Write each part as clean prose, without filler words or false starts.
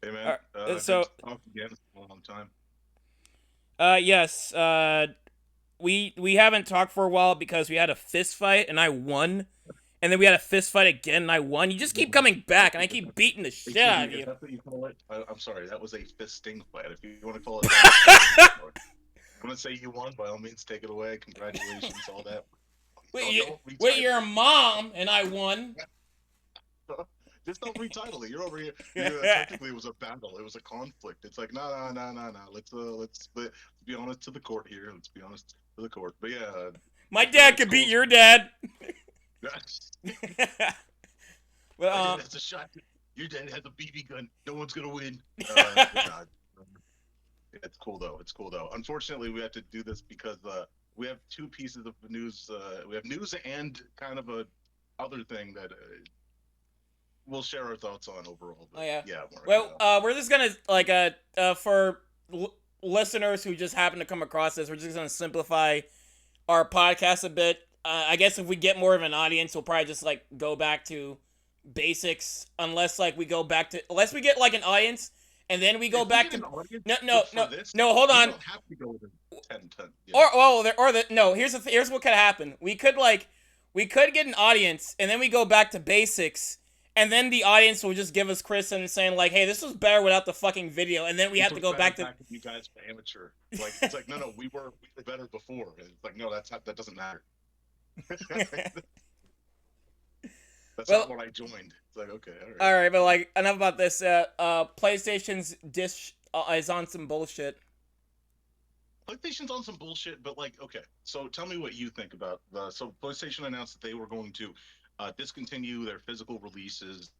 Hey All man, right, good so, to talk again. It's been a long time. yes, we haven't talked for a while because we had a fist fight and I won, and then we had a fist fight again and I won. You just keep coming back and I keep beating the shit Excuse out me, of is you. that what you call it? I'm sorry, that was a fisting fight. If you want to call it that, go ahead. I'm gonna say you won. By all means, take it away. Congratulations, all that. Don't With retitle your it. mom and I won. Just don't retitle it. You're over here. Technically, it was a battle. It was a conflict. It's like no, no, no, no, no. Let's be honest to the court here. Let's be honest to the court. But yeah, My dad it's could beat cool. your dad. but My dad has a shotgun. Your dad has a BB gun. No one's gonna win. But nah, it's cool though. It's cool though. Unfortunately, we have to do this because we have two pieces of news. We have news and kind of a other thing that we'll share our thoughts on overall. Oh But yeah. yeah, Mark. Well, we're just gonna like for listeners who just happen to come across this, we're just gonna simplify our podcast a bit. I guess if we get more of an audience, we'll probably just like go back to basics, unless like we go back to unless we get like an audience, and then we go If we back get to an audience no no just for no this, no. Hold we on. don't have to go with a 10-10. You Or know. well, no. Here's what could happen. We could get an audience, and then we go back to basics, and then the audience will just give us Chris and saying like, "Hey, this was better without the fucking video," and then we This have to was go better back to. back when you guys were amateur. Like it's like no, we were better before. And it's like no, that doesn't matter. That's not well, what I joined. It's like okay, all right. all right, but like enough about this. PlayStation's dish is on some bullshit. PlayStation's on some bullshit, but like, okay. So tell me what you think about the. So PlayStation announced that they were going to discontinue their physical releases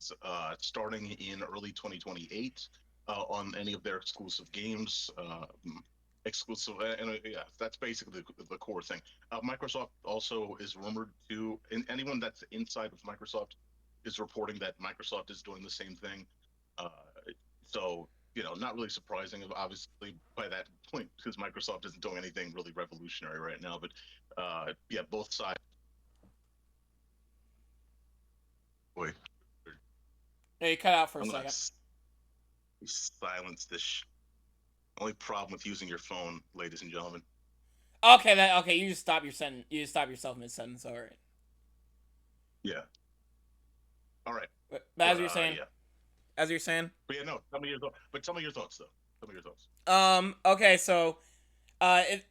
starting in early 2028 on any of their exclusive games. Exclusive, and yeah, that's basically the core thing. Microsoft also is rumored to, and anyone that's inside of Microsoft is reporting that Microsoft is doing the same thing. Uh, so not really surprising, obviously, by that point, because Microsoft isn't doing anything really revolutionary right now. But yeah, both sides. Boy, Hey, you cut out for a I'm gonna second. silence this. Only problem with using your phone, ladies and gentlemen. Okay, okay. You just stop your sentence. You just stop yourself mid sentence. All right. Yeah. All right. But But as you're saying, but yeah, no. Tell me your thoughts. But tell me your thoughts though. Tell me your thoughts. okay, so,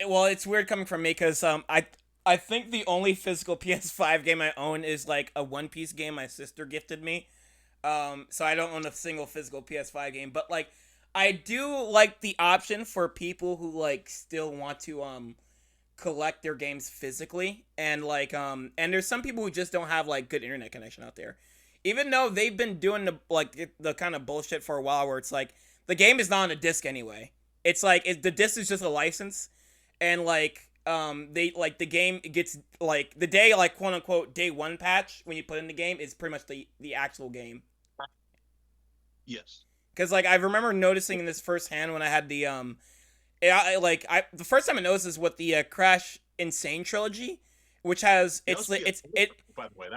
well, it's weird coming from me because I think the only physical PS5 game I own is like a One Piece game my sister gifted me. So I don't own a single physical PS5 game, but like, I do like the option for people who like still want to collect their games physically, and like and there's some people who just don't have like good internet connection out there, even though they've been doing the kind of bullshit for a while where it's like the game is not on a disc anyway. It's like the disc is just a license, and like they like the game gets like the day like quote unquote day one patch when you put in the game is pretty much the actual game. Yes. Because like I remember noticing this firsthand when I had the first time I noticed is with the Crash Insane trilogy, which has Yeah, let's be it's real. it. By the way,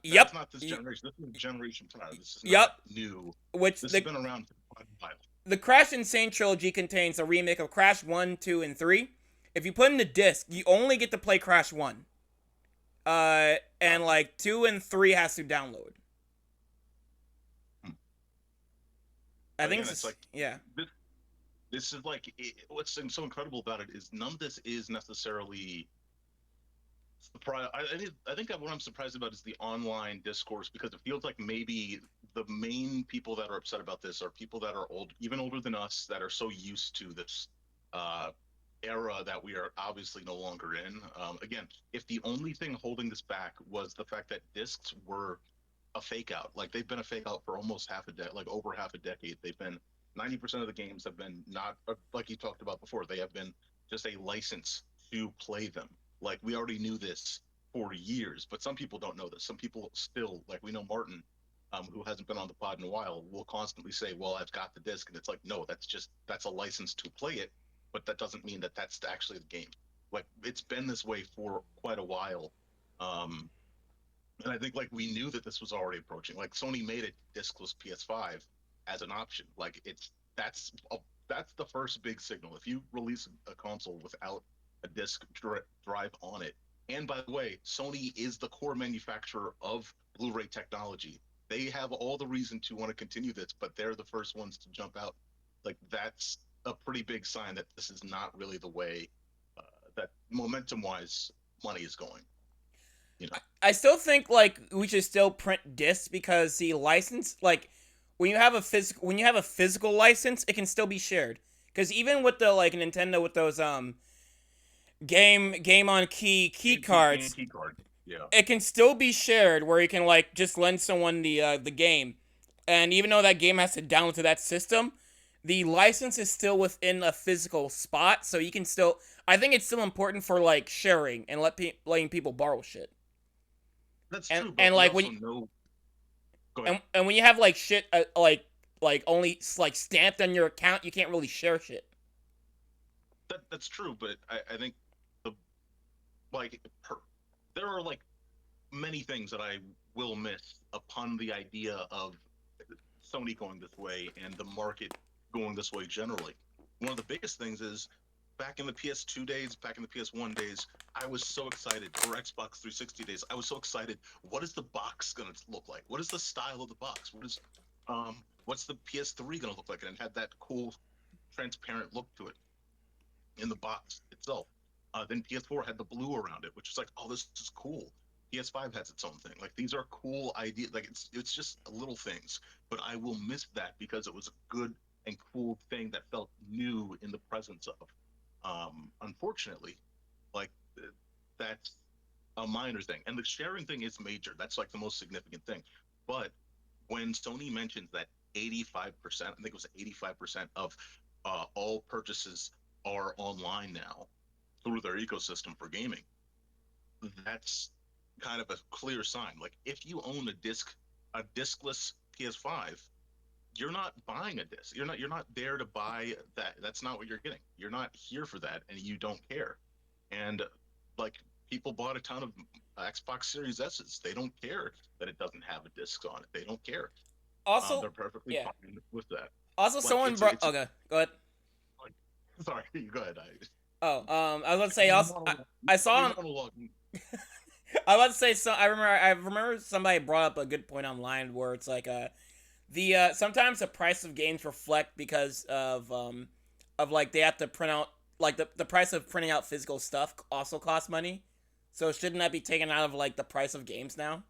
Yep. that's not this generation. This is generation prior. This is Yep. not new. Which This has been around for quite a while. the Crash Insane trilogy contains a remake of Crash 1, 2, and 3. If you put in the disc, you only get to play Crash 1. And like 2 and 3 has to download. Hmm. I But think again, this it's is like yeah. this is like what's so incredible about it is none of this is necessarily surprise. I think what I'm surprised about is the online discourse because it feels like maybe the main people that are upset about this are people that are old, even older than us, that are so used to this uh, era that we are obviously no longer in. Again, if the only thing holding this back was the fact that discs were a fake out, like they've been a fake out for almost half a decade, like over half a decade. They've been 90% of the games have been not like you talked about before. They have been just a license to play them. Like we already knew this for years, but some people don't know this. Some people still, like we know Martin, who hasn't been on the pod in a while, will constantly say, "Well, I've got the disc," and it's like, no, that's a license to play it, but that doesn't mean that that's actually the game. Like it's been this way for quite a while, and I think like we knew that this was already approaching. Like Sony made a discless PS5 as an option. Like that's the first big signal. If you release a console without a drive on it, and by the way, Sony is the core manufacturer of Blu-ray technology. They have all the reason to want to continue this, but they're the first ones to jump out. Like that's a pretty big sign that this is not really the way that momentum-wise money is going. You know, I still think like we should still print discs because the license, like when you have a physical license, it can still be shared. Because even with the like Nintendo with those game on key game cards, key card. Yeah, it can still be shared where you can like just lend someone the game, and even though that game has to download to that system, the license is still within a physical spot, so you can still. I think it's still important for like sharing and letting people borrow shit. that's And true. But and we like when also know. Go ahead. and when you have like shit like only like stamped on your account, you can't really share shit. That's true, but I think the like per, there are like many things that I will miss upon the idea of Sony going this way and the market going this way generally. One of the biggest things is back in the PS2 days, back in the PS1 days, I was so excited, or Xbox 360 days, I was so excited. What is the box going to look like? What is the style of the box? What's the PS3 going to look like? And it had that cool transparent look to it in the box itself. Then PS4 had the blue around it, which is like, oh, this is cool. PS5 has its own thing. Like these are cool ideas. Like it's just little things, but I will miss that because it was a good and cool thing that felt new in the presence of. Unfortunately, like that's a minor thing, and the sharing thing is major. That's like the most significant thing. But when Sony mentions that 85%, I think it was 85% of all purchases are online now through their ecosystem for gaming, that's kind of a clear sign. Like if you own a discless PS5, you're not buying a disc. You're not there to buy that. That's not what you're getting. You're not here for that, and you don't care. And like people bought a ton of Xbox Series S's. They don't care that it doesn't have a disc on it. They don't care. Also, They're perfectly yeah. fine with that. Also, Like someone brought. it's a Okay, go ahead. like, sorry, go ahead. Oh, I was gonna say also. I saw You on. monologue. I was about to say so. I remember somebody brought up a good point online where it's like the sometimes the price of games reflect because of like they have to print out like the price of printing out physical stuff also costs money. So shouldn't that be taken out of like the price of games now?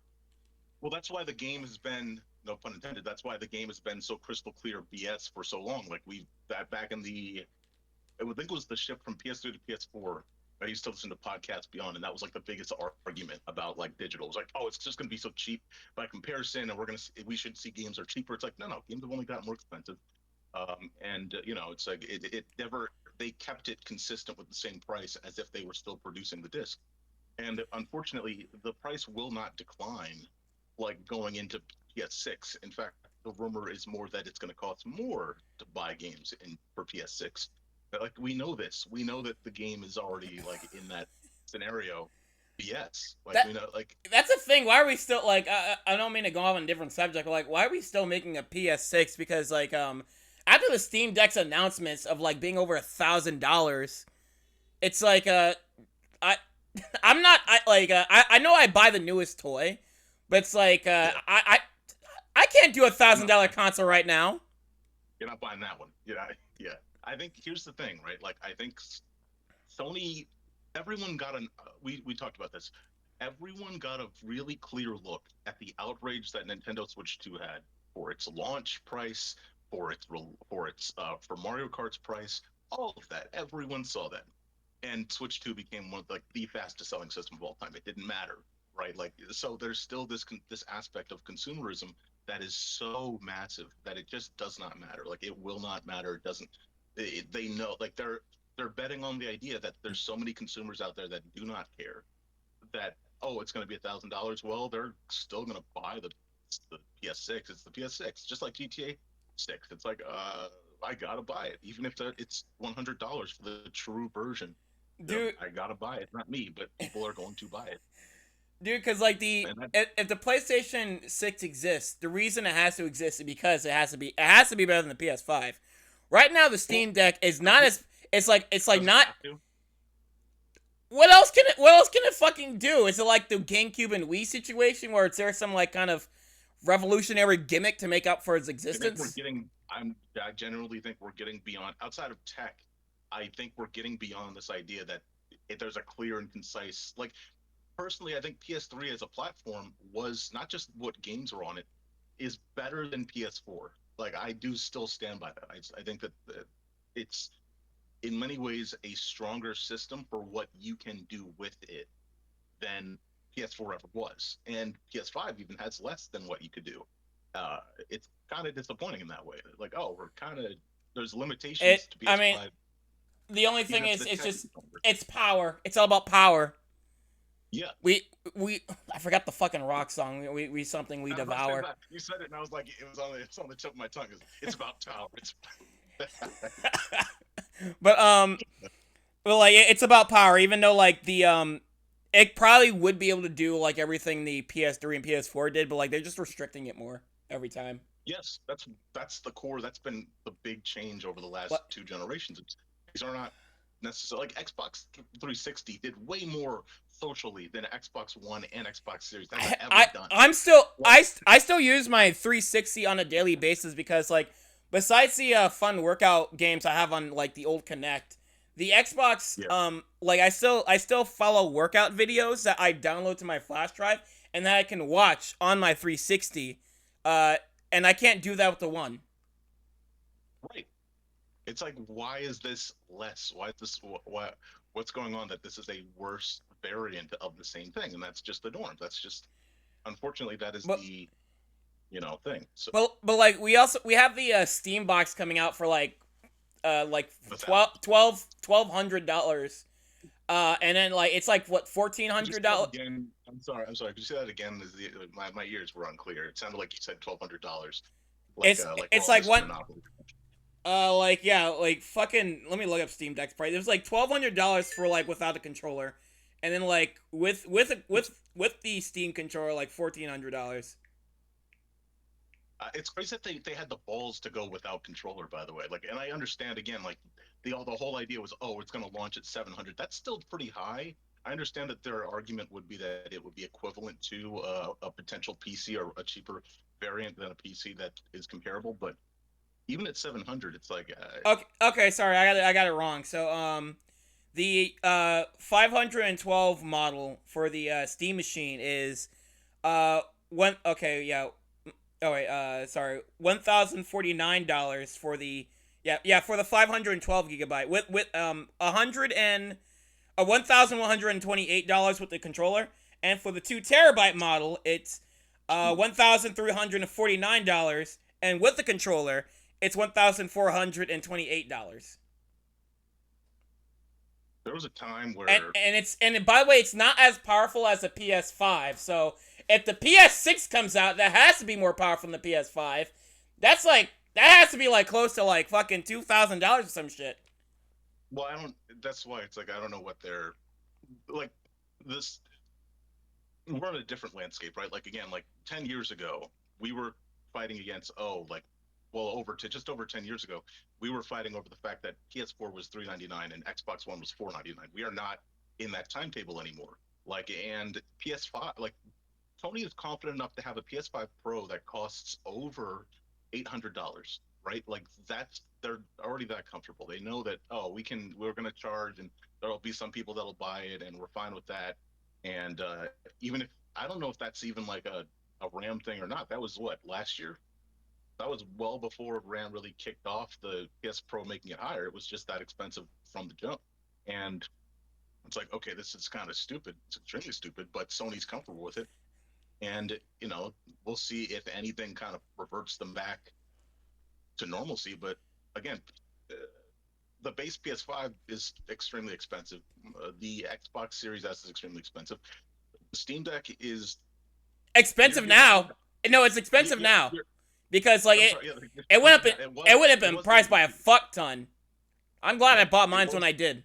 Well, that's why the game has been, no pun intended, that's why the game has been so crystal clear BS for so long. Like we that back in the I would think it was the shift from PS3 to PS4. I used to listen to podcasts beyond, and that was like the biggest argument about like digital. It was like, oh, it's just going to be so cheap by comparison, and we should see games are cheaper. It's like, no, games have only gotten more expensive. And it's like it never they kept it consistent with the same price as if they were still producing the disc. And unfortunately, the price will not decline like going into PS6. In fact, the rumor is more that it's going to cost more to buy games in for PS6. But, like we know this. We know that the game is already like in that scenario. BS. Like That we know like that's a thing. Why are we still like? I don't mean to go off on a different subject. But, like, why are we still making a PS6? Because like after the Steam Deck's announcements of like being over $1,000, it's like I I'm not I know I buy the newest toy, but it's like yeah, I can't do a you're thousand not dollar console right now. you're not buying that one. Yeah. I think here's the thing, right? Like I think Sony, everyone got we talked about this. Everyone got a really clear look at the outrage that Nintendo Switch 2 had for its launch price, for Mario Kart's price, all of that. Everyone saw that, and Switch 2 became one of like the fastest selling system of all time. It didn't matter, right? Like so, there's still this aspect of consumerism that is so massive that it just does not matter. Like it will not matter. It doesn't. They know like they're betting on the idea that there's so many consumers out there that do not care that oh it's going to be $1,000. Well, they're still going to buy the PS6. It's the PS6, just like GTA 6. It's like I gotta buy it, even if it's $100 for the true version. Dude, I gotta buy it. Not me, but people are going to buy it. Dude, because like And that, if the PlayStation 6 exists, the reason it has to exist is because it has to be better than the PS5. Right now, the well, Steam Deck is does not it, as it's like does it not. have to? What else can it fucking do? Is it like the GameCube and Wii situation where it's there some like kind of revolutionary gimmick to make up for its I think we're existence? getting. I generally think we're getting beyond outside of tech. I think we're getting beyond this idea that there's a clear and concise. Like personally, I think PS3 as a platform was not just what games were on it is better than PS4. Like I do still stand by that. I think that it's in many ways a stronger system for what you can do with it than PS4 ever was, and PS5 even has less than what you could do. It's kind of disappointing in that way. Like, oh, we're kind of there's It. limitations to I mean, PS5, the only even thing if is, the it's tech just is stronger. it's power. It's all about power. Yeah, We I forgot the fucking rock song. We something we I was about to say devour. that. You said it, and I was like, it's on the tip of my tongue. It's about power. It's But like it's about power. Even though like it probably would be able to do like everything the PS3 and PS4 did, but like they're just restricting it more every time. yes, that's the core. That's been the big change over the last What? two generations. These are not necessarily like Xbox 360 did way more socially than Xbox One and Xbox Series has I, ever I done. I'm still Like, I still use my 360 on a daily basis because like besides the fun workout games I have on like the old Connect, the Xbox yeah, like I still follow workout videos that I download to my flash drive and that I can watch on my 360. Uh and I can't do that with the one. right. It's like, why is this less? Why is this? What's going on that this is a worse variant of the same thing? And that's just the norm. That's just unfortunately that is But the thing. So but like we have the Steam box coming out for like without $1,200. And then like it's like what fourteen could you hundred say that dollars. again? I'm sorry. I'm sorry. Could you say that again? My ears were unclear. It sounded like you said $1,200, It's like we're it's on like this what monopoly. like yeah like fucking let me look up Steam Deck's price. It was like $1,200 for like without a controller, and then like with the Steam controller like $1,400. It's crazy that they had the balls to go without controller. By the way, like, and I understand again, like the whole idea was, oh, it's going to launch at 700. That's still pretty high. I understand that their argument would be that it would be equivalent to a potential PC or a cheaper variant than a PC that is comparable. But even at 700, it's like, Okay, sorry, I got it wrong. So the 512 model for the Steam machine is one okay yeah. Oh wait, sorry, $1,049 for the for the 512 GB with 1,128 with the controller, and for the 2 TB model, it's $1,349, and with the controller, it's $1,428. there was a time And where by the way, it's not as powerful as the PS5. So if the PS6 comes out, that has to be more powerful than the PS5. That has to be like close to like fucking $2,000 or some shit. well, I don't. That's why it's like I don't know what they're like. This we're in a different landscape, right? Like again, like 10 years ago, we were fighting against like over to just over 10 years ago, we were fighting over the fact that PS4 was 399 and Xbox One was 499. We are not in that timetable anymore. Like and PS5, like Tony is confident enough to have a PS5 Pro that costs over $800, right? Like that's they're already that comfortable. They know that we're going to charge and there'll be some people that'll buy it and we're fine with that. And even if I don't know if that's even like a RAM thing or not. That was what last year. That was well before RAM really kicked off the PS Pro making it higher. It was just that expensive from the jump. And it's like, okay, this is kind of stupid. It's extremely stupid, but Sony's comfortable with it. And, we'll see if anything kind of reverts them back to normalcy. But again, uh, the base PS5 is extremely expensive. The Xbox Series S is extremely expensive. The Steam Deck is Expensive you're buying now. No, it's expensive yeah, now because like I'm sorry, yeah, it went up. it was It would have it been was priced by a fuck ton. I'm glad yeah, I bought it mine when was I did.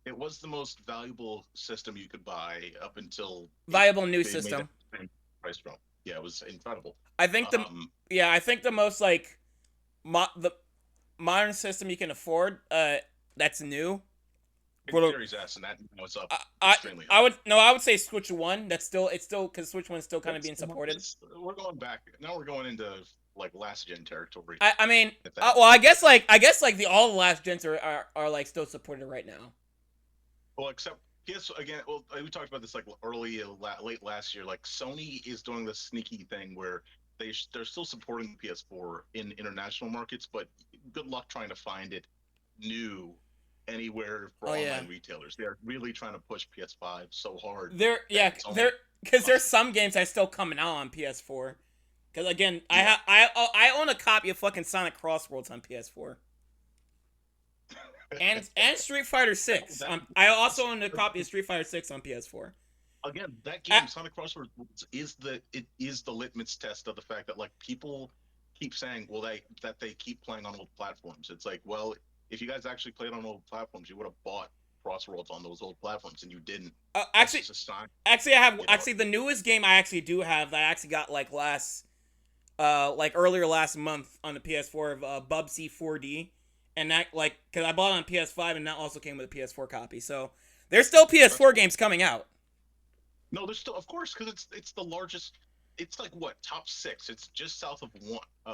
it was the most valuable system you could buy up until Viable new they made that system. same price drop. Yeah, it was incredible. I think the Um, yeah, I think the most like the modern system you can afford that's new. it's But Series S, and that now it's up I, I extremely I high. would no, I would say Switch One. That's still it's still because Switch One's still kind of It's, being supported. we're going back now. We're going into like last gen territory. I mean, At that, well, I guess like the all the last gens are like still supported right now. well, except PS again. Well, we talked about this like early, late last year. Like Sony is doing this sneaky thing where they're still supporting the PS4 in international markets, but good luck trying to find it new anywhere for Oh yeah, online retailers. They're really trying to push PS5 so hard there that yeah it's there almost because there's impossible. some games that still coming out on PS4. Because again, Yeah. I own a copy of fucking Sonic Crossworlds on PS4 and Street Fighter Six. that, I also own a copy of Street Fighter Six on PS4. again, that I, game, Sonic Crosswords, is the litmus test of the fact that like people keep saying, well, they keep playing on old platforms. It's like, well, if you guys actually played on old platforms, you would have bought Crossworlds on those old platforms, and you didn't. That's actually, just a sign, actually, I have you know. actually the newest game I actually do have that I actually got like earlier last month on the PS4 of Bubsy 4D, and that like because I bought it on PS5 and that also came with a PS4 copy. So there's still That's PS4 cool. games coming out. No, there's still, of course, because it's the largest. It's like what, top six? It's just south of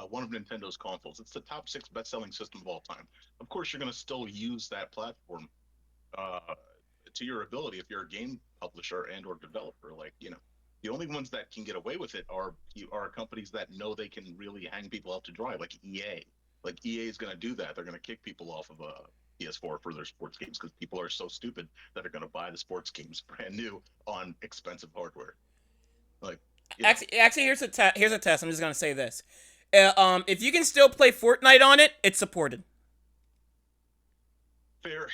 one of Nintendo's consoles. It's the top six best-selling system of all time. Of course, you're going to still use that platform uh, to your ability if you're a game publisher and or developer. Like, the only ones that can get away with it are companies that know they can really hang people out to dry, like EA. Like EA is going to do that. They're going to kick people off of a PS4 for their sports games because people are so stupid that are going to buy the sports games brand new on expensive hardware. Like, Actually, here's a test. I'm just gonna say this. If you can still play Fortnite on it, it's supported. fair,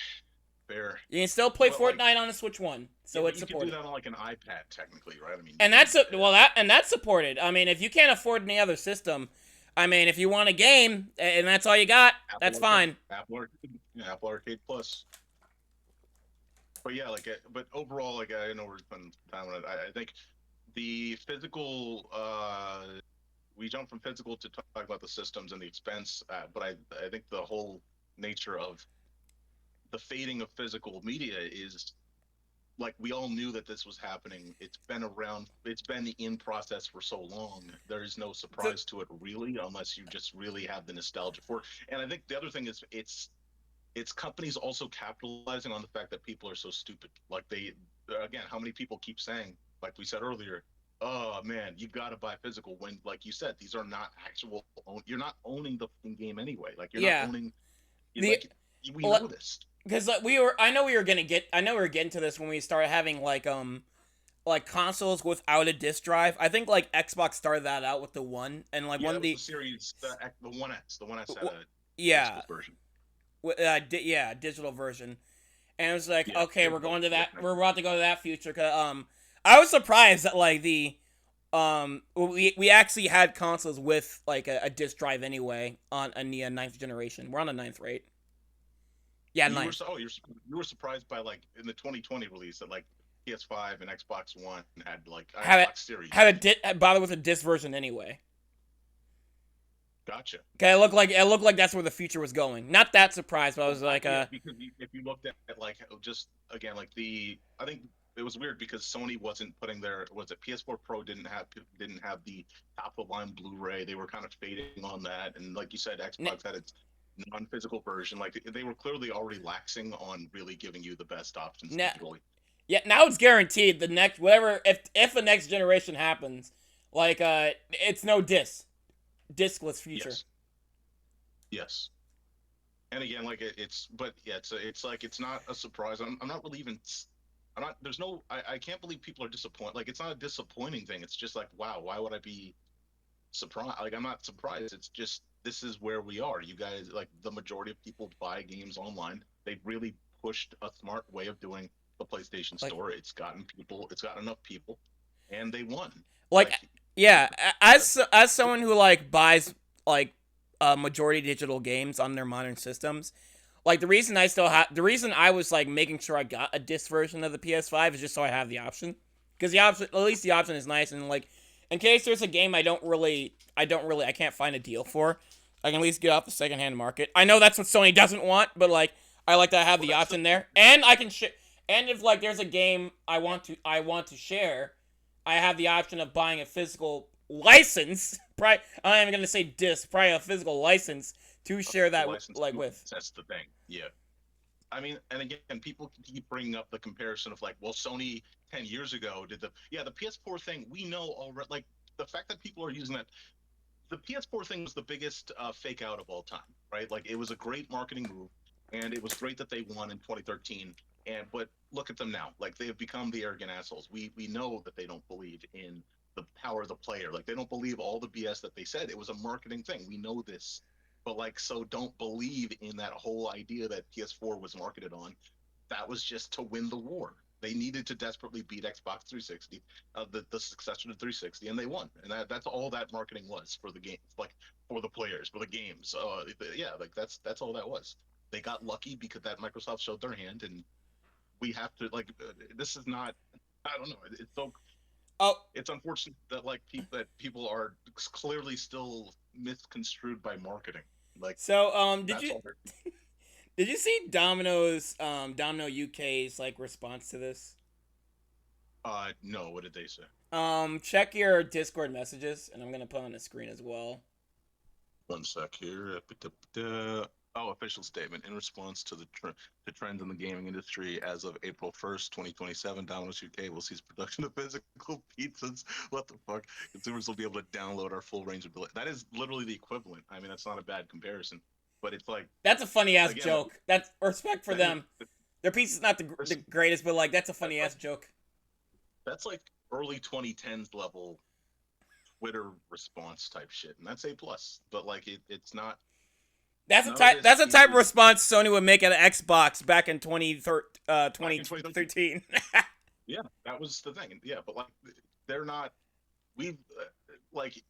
fair. You can still play But like, Fortnite on the Switch One, yeah, so but it's you could do supported. that on like an iPad, technically, right? I mean, And that's well that and that's supported. I mean, if you can't afford any other system, I mean, if you want a game and that's all you got, Apple that's Arcade, fine. Apple Arcade Plus. But yeah, like, but overall, like, I know we're spending time on it. I think the physical, we jump from physical to talk about the systems and the expense, but I think the whole nature of the fading of physical media is like we all knew that this was happening. It's been around, it's been in process for so long. There is no The, surprise to it really, unless you just really have the nostalgia for it. And I think the other thing is it's companies also capitalizing on the fact that people are so stupid. Like again, how many people keep saying, like we said earlier, oh man, you got to buy physical when, like you said, these are not actual. You're not owning the game anyway. Like you're not yeah, owning. You the like we know this. because I know we were getting to this when we started having like consoles without a disc drive. I think like Xbox started that out with the one and like Yeah, one that of was the the series, the One S. The One S had a yeah physical version. yeah digital version, and it was like Yeah, okay they were both like we're about to go to that future. Cause, I was surprised that like the we actually had consoles with like a disc drive anyway on the ninth generation. We're on the ninth, right? Yeah, you were ninth. so oh you were surprised by like in the 2020 release that like PS5 and Xbox One had like Had it Xbox Series. had a bother with a disc version anyway. Gotcha. Okay, it looked like that's where the future was going. Not that surprised, but I Well, was like, yeah, because if you looked at like just again like I think it was weird because Sony wasn't putting their was it PS4 Pro didn't have the top of the line Blu-ray. They were kind of fading on that, and like you said, Xbox had its non-physical version. Like they were clearly already laxing on really giving you the best options now, digitally. yeah, now it's guaranteed the next whatever if the next generation happens, like it's no discless future. Yes, yes. And again, like but yeah, it's like it's not a surprise. I'm not really even. I'm not. There's no. I can't believe people are disappointed. Like it's not a disappointing thing. It's just like wow, why would I be surprised? Like I'm not surprised. It's just this is where we are. You guys, like the majority of people buy games online. They've really pushed a smart way of doing the PlayStation Like Store. It's gotten people. It's got enough people, and they won. like Like yeah, that's as someone who like buys like majority digital games on their modern systems, Like the reason I was like making sure I got a disc version of the PS5 is just so I have the option. Because the option, at least the option is nice, and like, in case there's a game I can't find a deal for, I can at least get off the secondhand market. I know that's what Sony doesn't want, but like, I like to have Well, the that's the option there, and I can and if like there's a game I want to share, I have the option of buying a physical license. Probably, I'm not even gonna say disc, probably a physical license to share that license like to with. that's the thing. Yeah. I mean, and again, people keep bringing up the comparison of like, well, Sony 10 years ago did the PS4 thing. We know already, like the fact that people are using that. The PS4 thing was the biggest fake out of all time, right? Like it was a great marketing move, and it was great that they won in 2013. And but look at them now, like they have become the arrogant assholes. We know that they don't believe in the power of the player. Like they don't believe all the BS that they said. It was a marketing thing. We know this, but like so don't believe in that whole idea that PS4 was marketed on. That was just to win the war. They needed to desperately beat Xbox 360, the successor to 360, and they won. And that's all that marketing was for the game, like for the players, for the games. Yeah, like that's all that was. They got lucky because that Microsoft showed their hand, and we have to like. This is not. I don't know. It's so. Oh, It's unfortunate that like people are clearly still misconstrued by marketing. Like so that's all. did you see Domino UK's like response to this? No. What did they say? Check your Discord messages, and I'm gonna put on the screen as well. One sec here. Oh, official statement. In response to to trends in the gaming industry, as of April 1st, 2027, Domino's UK will cease production of physical pizzas. What the fuck? Consumers will be able to download our full range of That is literally the equivalent. I mean, that's not a bad comparison, but it's like That's a funny ass again, like joke. That's respect for that is them. Their pizza's not the greatest, but like that's a that's funny like ass joke. that's like early 2010s level Twitter response type shit, and that's A plus. But like it's not. None of this That's a type of is response Sony would make at an Xbox back in back in 2013. 2013. Yeah, that was the thing. Yeah, but like they're not. We've like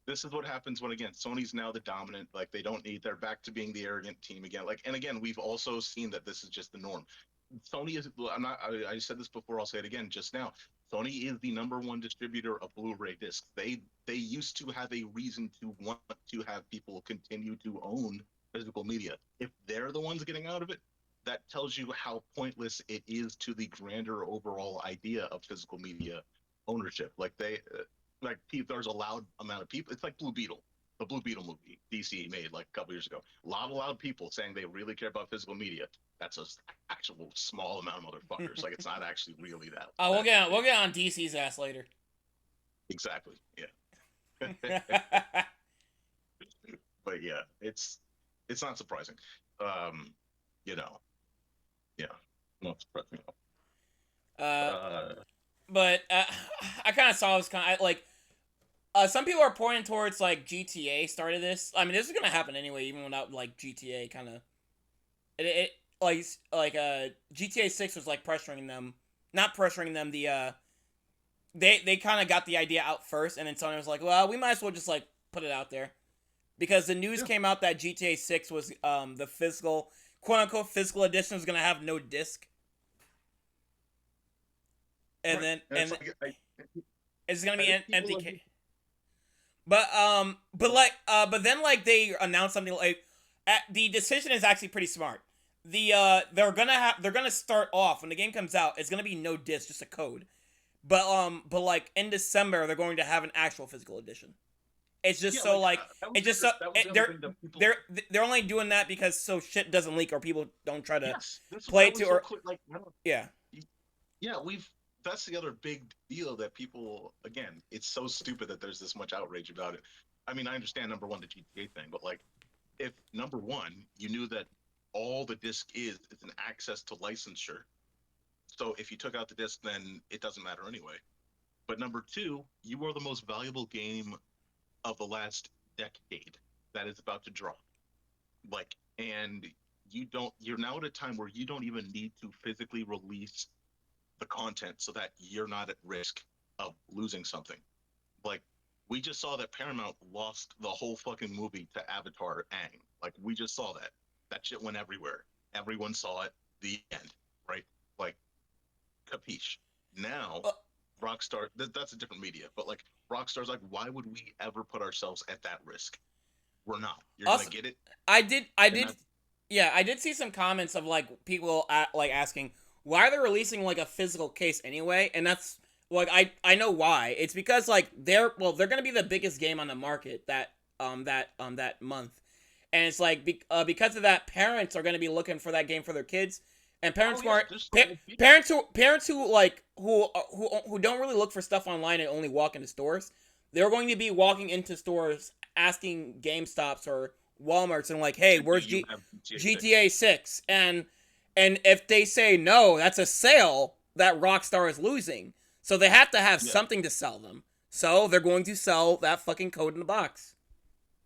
this is what happens when again Sony's now the dominant. Like they don't need. They're back to being the arrogant team again. Like and again, we've also seen that this is just the norm. Sony is. I'm not. I said this before. I'll say it again just now. Sony is the number one distributor of Blu-ray discs. They used to have a reason to want to have people continue to own physical media. If they're the ones getting out of it, that tells you how pointless it is to the grander overall idea of physical media ownership. Like like there's a loud amount of people. It's like Blue Beetle, the Blue Beetle movie DC made like a couple years ago. A lot of loud people saying they really care about physical media. That's a actual small amount of motherfuckers. Like it's not actually really that. Oh, that we'll get on DC's ass later. exactly. Yeah. But yeah, it's not surprising. Um, you know, yeah, not surprising. uh, Uh, but I kind of saw this kind of like some people are pointing towards like GTA started this. I mean, this is gonna happen anyway, even without like GTA kind of it GTA 6 was like pressuring them, not pressuring them. They kind of got the idea out first, and then Sony was like, well, we might as well just like put it out there because the news yeah, came out that GTA 6 was the physical quote unquote physical edition was gonna have no disc, and right. then And it's and like it's gonna I be think people MDK. But then like they announced something like the decision is actually pretty smart. They're gonna start off when the game comes out. It's gonna be no disc, just a code. But like in December they're going to have an actual physical edition. It's just yeah, so like like it's just so that was the other thing that people. they're only doing that because so shit doesn't leak or people don't try to Yes, play that to was so or quick. Like I don't, yeah. yeah, we've that's the other big deal that people again, it's so stupid that there's this much outrage about it. I mean, I understand number one the GTA thing, but like if number one you knew that all the disc is an access to licensure, so if you took out the disc, then it doesn't matter anyway. But number two, you are the most valuable game of the last decade that is about to drop. Like, and you're now at a time where you don't even need to physically release the content so that you're not at risk of losing something. Like we just saw that Paramount lost the whole fucking movie to Avatar Aang. Like we just saw that. That shit went everywhere. Everyone saw it. The end. Right? Like, capiche. Now, Uh, Rockstar, that's a different media, but like Rockstar's like, why would we ever put ourselves at that risk? We're not. You're gonna Also, get it, I and did, that's yeah, I did see some comments of like people like asking why are they releasing like a physical case anyway, and that's like I know why. It's because like they're gonna be the biggest game on the market that month, and it's like because of that, parents are gonna be looking for that game for their kids, and oh yeah, there's so many people. parents who like who don't really look for stuff online and only walk into stores, they're going to be walking into stores asking GameStops or Walmart's and like, hey, Do where's you have GTA 6? GTA 6? And if they say no, that's a sale that Rockstar is losing. So they have to have Yeah, something to sell them. So they're going to sell that fucking code in the box.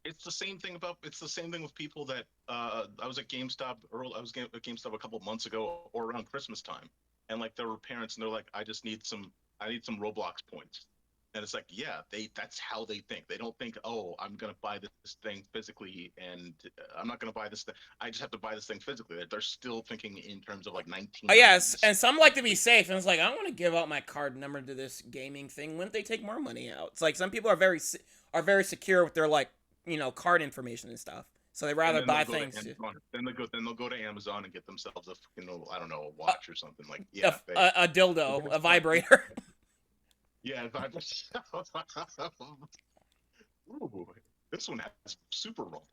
it's the same thing with people that I was at GameStop early, at GameStop a couple months ago or around Christmas time, and like there were parents and they're like, I need some Roblox points. And it's like, yeah, that's how they think. They don't think, oh, I'm gonna buy this thing physically, and I'm not gonna buy this thing. I just have to buy this thing physically. They're still thinking in terms of like Oh yes, 1990s. and some like to be safe, and it's like I don't want to give out my card number to this gaming thing. Wouldn't they take more money out? It's like some people are very secure with their like card information and stuff, so they And rather then they'll buy go to things. Amazon. Then they'll go to Amazon and get themselves a fucking, I don't know, a Uh, watch or something. Like, yeah, they a dildo, a vibrator. yeah, if I Ooh, this one has super roll.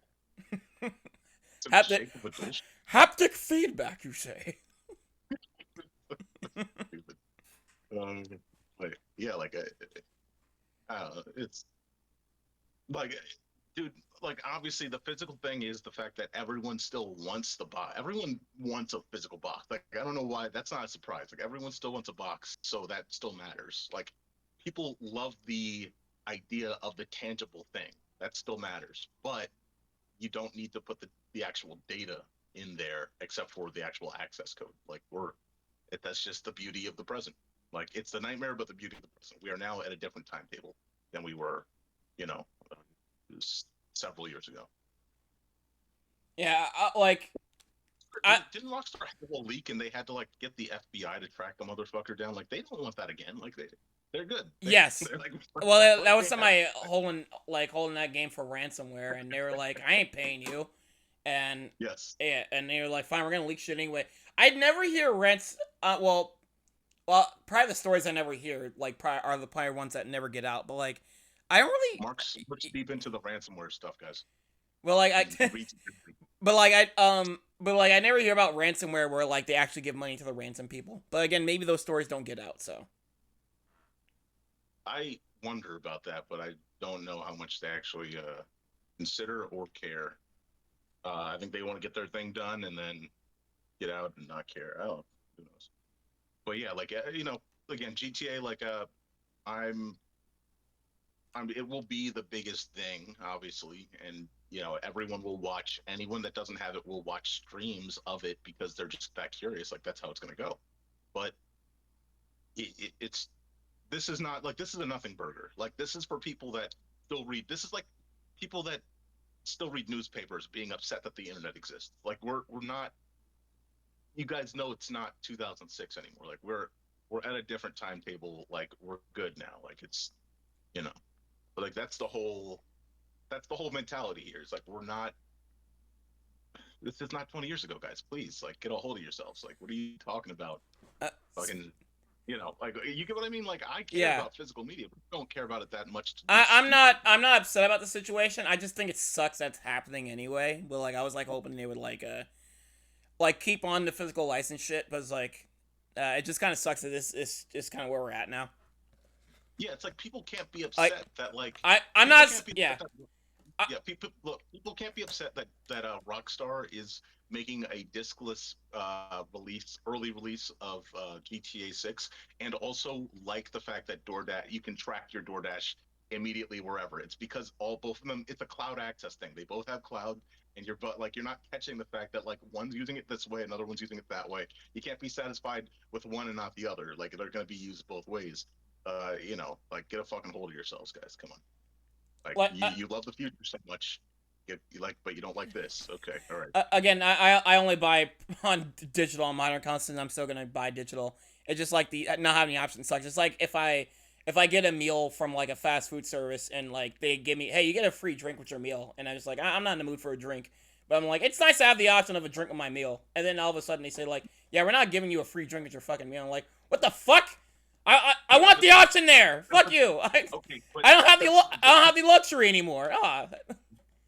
It's in the haptic shape of a dish. haptic feedback, you say? Stupid. Um, like, yeah, like I don't know. It's like, dude, like obviously the physical thing is the fact that everyone still wants the box. Everyone wants a physical box. Like I don't know why that's not a surprise. Like everyone still wants a box, so that still matters. Like people love the idea of the tangible thing. That still matters. But you don't need to put the actual data in there except for the actual access code. Like that's just the beauty of the present. Like it's the nightmare, but the beauty of the present. We are now at a different timetable than we were, you know, several years ago. Yeah, like I Didn't Rockstar have a leak and they had to like get the FBI to track the motherfucker down? Like they don't want that again. Like they're good. yes. They're like, Well, that like was they have. somebody holding that game for ransomware, and they were like, "I ain't paying you," and Yes. yeah, and they were like, "Fine, we're gonna leak shit anyway." I'd never hear rents. Probably the stories I never hear like probably are the probably ones that never get out. But like, I don't really. Mark's deep into the ransomware stuff, guys. Well, like He I, reads. but like I never hear about ransomware where like they actually give money to the ransom people. But again, maybe those stories don't get out. So I wonder about that, but I don't know how much they actually consider or care. I think they want to get their thing done and then get out and not care. Oh, who knows? But yeah, like again, GTA, like I'm, it will be the biggest thing, obviously, and everyone will watch. Anyone that doesn't have it will watch streams of it because they're just that curious. Like that's how it's gonna go. But it's this is not like this is a nothing burger. Like this is for people that still read. This is like people that still read newspapers being upset that the internet exists. Like we're not. You guys know it's not 2006 anymore. Like we're at a different timetable. Like we're good now. Like it's you know, but like that's the whole mentality here. It's like we're not. This is not 20 years ago, guys. Please, like, get a hold of yourselves. Like, what are you talking about? uh, Fucking, like, you get what I mean? Like, I care yeah, about physical media, but I don't care about it that much to be I'm stupid. I'm not upset about the situation. I just think it sucks that's happening anyway. But like I was like hoping they would like keep on the physical license shit, but it's like it just kind of sucks that this is just kind of where we're at now. Yeah, it's like people can't be Like upset that like I'm people not can't be yeah. upset that I, yeah, people can't be upset that Rockstar is making a discless early release of GTA 6, and also like the fact that DoorDash you can track your DoorDash immediately wherever. It's because both of them it's a cloud access thing. They both have cloud, and you're not catching the fact that like one's using it this way, another one's using it that way. You can't be satisfied with one and not the other. Like they're going to be used both ways. Like get a fucking hold of yourselves, guys. Come on. Like like you love the future so much. you like, but you don't like this. Okay, all right. Again, I only buy on digital on modern consoles. I'm still gonna buy digital. It's just like the not having the options sucks. It's like if I get a meal from like a fast food service and like they give me, hey, you get a free drink with your meal, and I'm just like, I'm not in the mood for a drink, but I'm like, it's nice to have the option of a drink with my meal, and then all of a sudden they say like, yeah, we're not giving you a free drink with your fucking meal. I'm like, what the fuck? I Yeah, want but the option there. Fuck you. okay, but I don't have the that's I don't have the luxury anymore. Ah.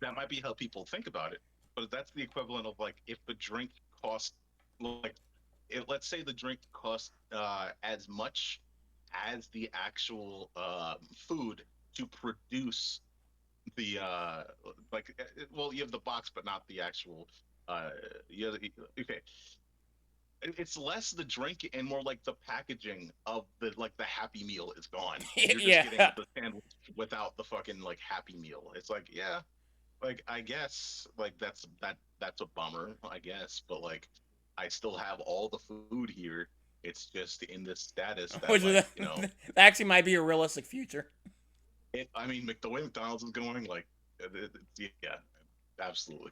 that might be how people think about it, but that's the equivalent of like if the drink costs like let's say the drink costs as much as the actual food to produce the well, you have the box but not the actual uh okay, it's less the drink and more like the packaging of the like the happy meal is gone and you're just getting Yeah. the sandwich without the fucking like happy meal. It's like, yeah, like I guess like that's a bummer, I guess, but like I still have all the food here. It's just in this status that Which is like, that actually might be a realistic future. I mean, the way McDonald's is going, like, yeah, absolutely.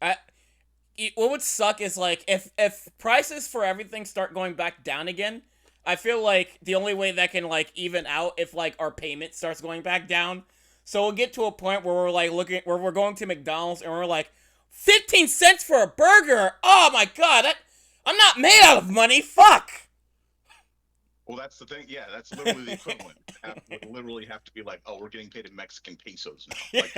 I what would suck is like if prices for everything start going back down again. I feel like the only way that can like even out if like our payment starts going back down. So we'll get to a point where we're like looking where we're going to McDonald's and we're like 15 cents for a burger. Oh my god, I'm not made out of money. Fuck. Well, that's the thing. Yeah, that's literally the equivalent. Would literally have to be like, oh, we're getting paid in Mexican pesos now. Like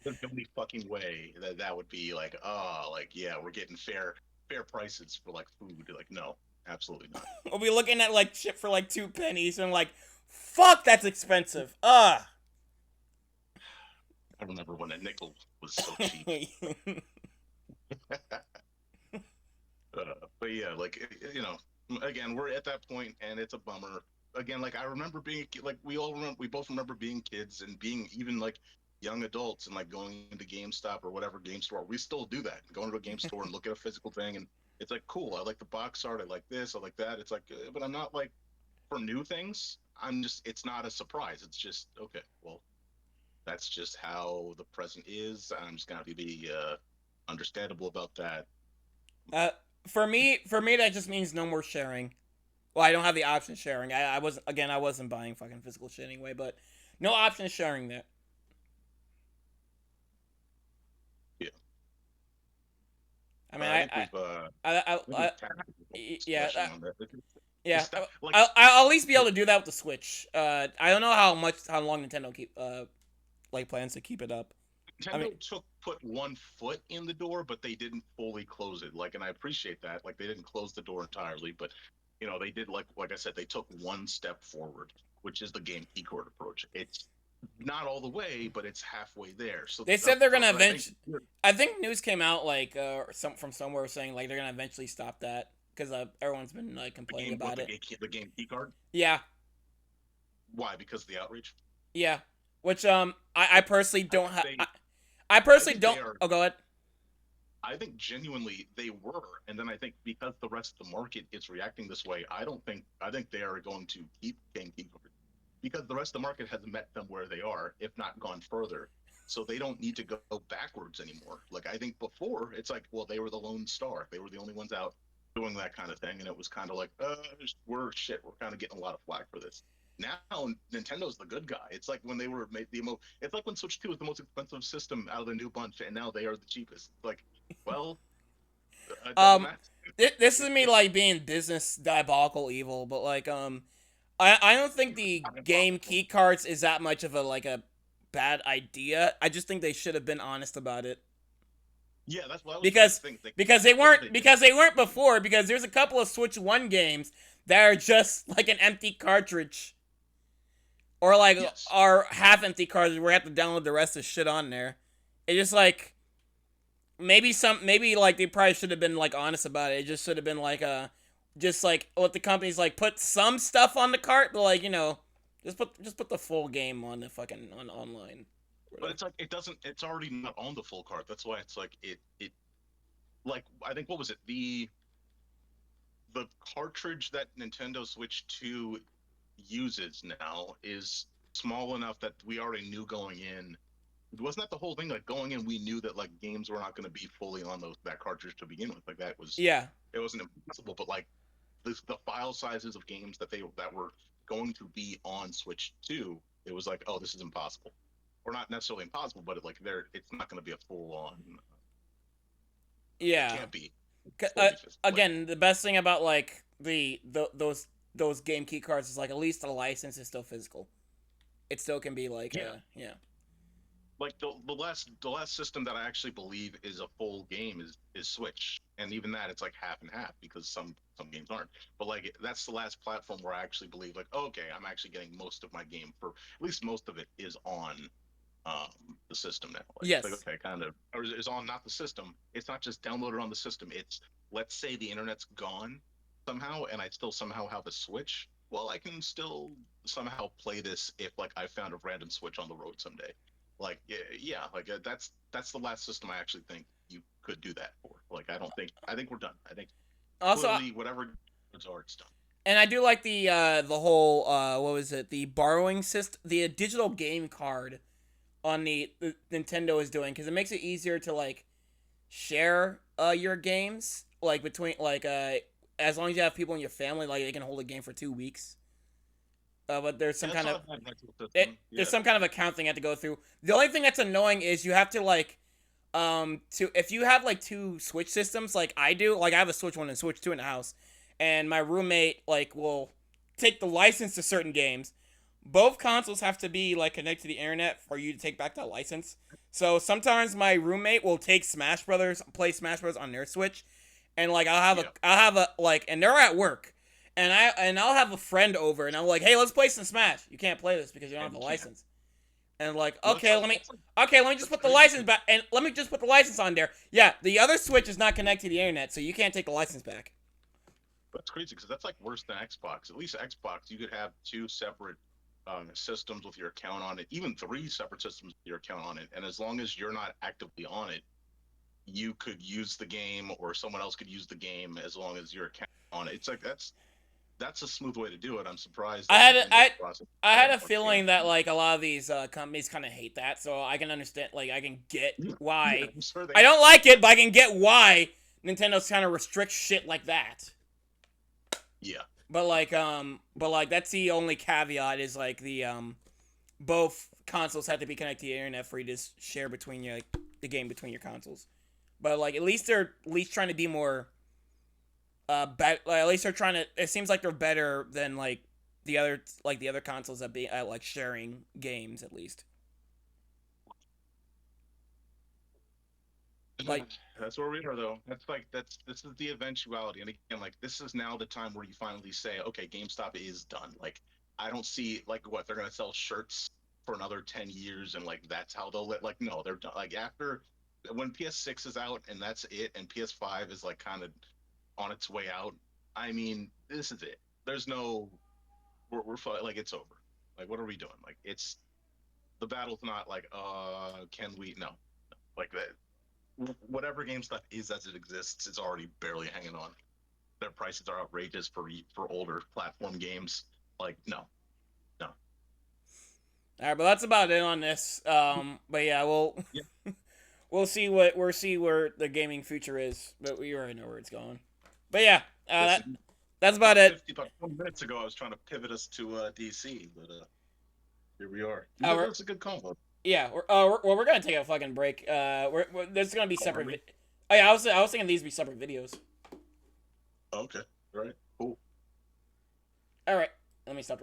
that's the only fucking way that would be like, oh, like yeah, we're getting fair prices for like food. Like, no, absolutely not. We'll be looking at like shit for like 2 pennies and like, fuck, that's expensive. Ugh. I remember when a nickel was so cheap. But yeah, like again, we're at that point, and it's a bummer. Again, like I remember being like we both remember being kids and being even like young adults and like going into GameStop or whatever game store. We still do that, going to a game store and look at a physical thing, and it's like cool. I like the box art. I like this. I like that. It's like, but I'm not like for new things. I'm just it's not a surprise. It's just okay. Well, that's just how the present is. I'm just gonna be understandable about that. uh, for me, that just means no more sharing. Well, I don't have the option of sharing. I wasn't again. I wasn't buying fucking physical shit anyway, but no option of sharing that. Yeah, I mean, I think I we've had a yeah, discussion on that. yeah. It's that, like I'll at least be able to do that with the Switch. I don't know how long Nintendo keep like plans to keep it up. I mean, Nintendo put one foot in the door, but they didn't fully close it. Like, and I appreciate that. Like, they didn't close the door entirely, but they did like I said, they took one step forward, which is the game keycord approach. It's not all the way, but it's halfway there. So, they said they're gonna but I think eventually. I think news came out like from somewhere saying like they're gonna eventually stop that because everyone's been like complaining about it. the game keycard. Yeah, Why? Because of the outreach. yeah. Which I personally I don't think have. they, I I personally think they don't. are. Oh, go ahead. I think genuinely they were, and then I think because the rest of the market is reacting this way, I think they are going to keep game keycard because the rest of the market has met them where they are, if not gone further. So they don't need to go backwards anymore. Like I think before, it's like, well, they were the lone star. They were the only ones out doing that kind of thing, and it was kind of like, we're shit. We're kind of getting a lot of flack for this. Now Nintendo's the good guy. It's like when they were made It's like when Switch 2 was the most expensive system out of the new bunch, and now they are the cheapest. Like, well, it doesn't Um, matter. this is me like being business diabolical evil, but like I don't think the game key cards is that much of a like a bad idea. I just think they should have been honest about it Yeah, that's what I was trying to because think. They didn't. because they weren't before because there's a couple of Switch 1 games that are just like an empty cartridge or like Yes. are half empty cartridge where you have to download the rest of the shit on there. It's just like maybe like they probably should have been like honest about it. It just should have been like just like let the companies like put some stuff on the cart, but like just put the full game on the fucking on online. But it's like it doesn't. It's already not on the full card. That's why it's like it like I think what was it the cartridge that Nintendo Switch 2 uses now is small enough that we already knew going in Wasn't that the whole thing? Like going in, we knew that like games were not going to be fully on that cartridge to begin with. Like that was Yeah. it wasn't impossible, but like the file sizes of games that were going to be on Switch 2, it was like, oh, this is impossible, or not necessarily impossible, but it's not going to be a full on. It Yeah. can't be fully physical. Like, Again, the best thing about like those game key cards is like at least the license is still physical. It still can be like yeah, yeah. like the last system that I actually believe is a full game is Switch, and even that it's like half and half because some games aren't. But like that's the last platform where I actually believe like, oh, okay, I'm actually getting most of my game for at least most of it is on the system now. Like it's like Yes. okay, kind of or is on not the system. It's not just downloaded on the system. It's let's say the internet's gone somehow, and I still somehow have a Switch. Well, I can still somehow play this if like I found a random Switch on the road someday. Like yeah, like that's the last system I actually think you could do that for. Like I think we're done. I think Also, clearly whatever it's done. and I do like the whole what was it? The borrowing system, the digital game card on the Nintendo is doing because it makes it easier to like share your games like between like as long as you have people in your family like they can hold a game for 2 weeks. But there's some Yeah, that's kind of not a bad rental system. there's Yeah, some kind of account thing you have to go through. The only thing that's annoying is you have to like to if you have like two Switch systems like I do, like I have a Switch 1 and Switch 2 in the house, and my roommate like will take the license to certain games. Both consoles have to be like connected to the internet for you to take back that license. So sometimes my roommate will take Smash Brothers, play Smash Brothers on their Switch, and like yeah. I'll have a like, and they're at work, and I'll have a friend over, and I'm like, hey, let's play some Smash. You can't play this because you don't have And the you can't. license. And like, Well, okay, let me just that's put the crazy. license back, and let me just put the license on there. Yeah, the other Switch is not connected to the internet, so you can't take the license back. That's crazy because that's like worse than Xbox. At least Xbox, you could have two separate systems with your account on it, even three separate systems with your account on it. And as long as you're not actively on it, you could use the game, or someone else could use the game as long as your account on it. It's like that's a smooth way to do it. I'm surprised I that had Nintendo's process I so had a much. Yeah, feeling that like a lot of these companies kind of hate that, so I can understand. Like I can get yeah, why I'm sure I they. don't like it, but I can get why Nintendo's kind of restricts shit like that. Yeah, But like that's the only caveat is like the both consoles have to be connected to the internet for you to share between your like, the game between your consoles. But like at least they're at least trying to be more like, at least they're trying to. It seems like they're better than the other consoles that be at like sharing games at least. Like that's where we are though. That's like this is the eventuality. And again, like this is now the time where you finally say, okay, GameStop is done. Like I don't see like what they're gonna sell shirts for another 10 years, and like that's how they'll let like no, they're done. Like after when PS6 is out and that's it, and PS5 is like kind of on its way out. I mean, this is it. There's no like it's over. Like what are we doing? Like it's the battle's not like can we no like that whatever GameStop is as it exists is already barely hanging on. Their prices are outrageous for older platform games. Like no, no. all right, but that's about it on this. But yeah, Yeah, we'll see where the gaming future is, but we already know where it's going. But yeah, this is that's about it. about 20 minutes ago. I was trying to pivot us to DC, but here we are. We're, That's a good combo. yeah, we're gonna take a fucking break. There's gonna be Oh, are separate. we? Oh yeah, I was thinking these be separate videos. Okay, all right, cool. All right, let me stop.